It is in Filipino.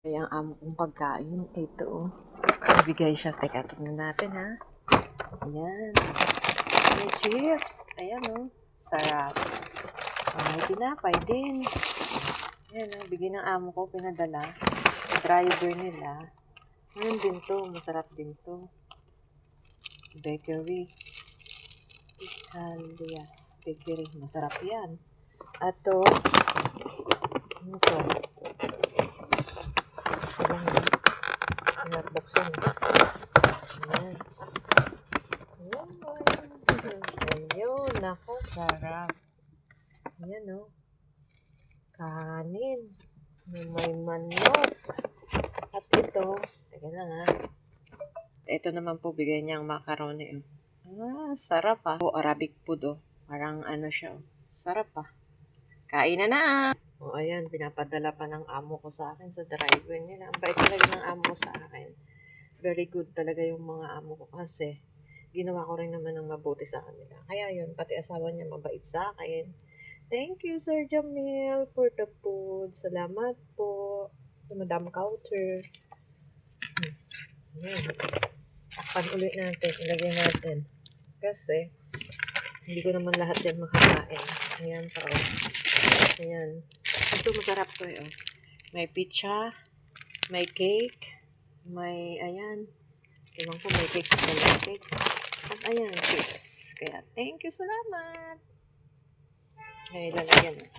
Kaya ang amo kong pagkain, ito. Ibigay siya. Teka, tignan natin ha. Ayan. May chips. Ayan o. Sarap. May tinapay din. Ayan o. Bigay ng amo ko. Pinadala. Driver nila. Ayan din to. Masarap din to. Bakery. Italias Bakery. Masarap yan. At to. Ano to? Pinabuksan. Ayan. Ayun. Nako, sarap. Ayan o. Kanin. May manok. At ito. Teka lang ha. Ito naman po bigay niyang macaroni. Sarap ah. Arabic food oh. Parang ano siya oh. Sarap ah. Kain na! Ayan, pinapadala pa ng amo ko sa akin sa driver nila. Ang bait talaga ng amo ko sa akin. Very good talaga yung mga amo ko kasi ginawa ko rin naman ng mabuti sa kanila. Kaya yun, pati asawa niya mabait sa akin. Thank you, Sir Jamil, for the food. Salamat po. Sa Madam Counter. Ayan. Takpan ulit natin. Ilagay natin. Kasi, hindi ko naman lahat yan makakain. Ayan pa oh. Ayan. Ito masarap to eh. Oh. May pizza, may cake, may ayan. Ewan ko may cake, may cake. At ayan, chips. Kaya thank you, salamat. Ay, lalagyan.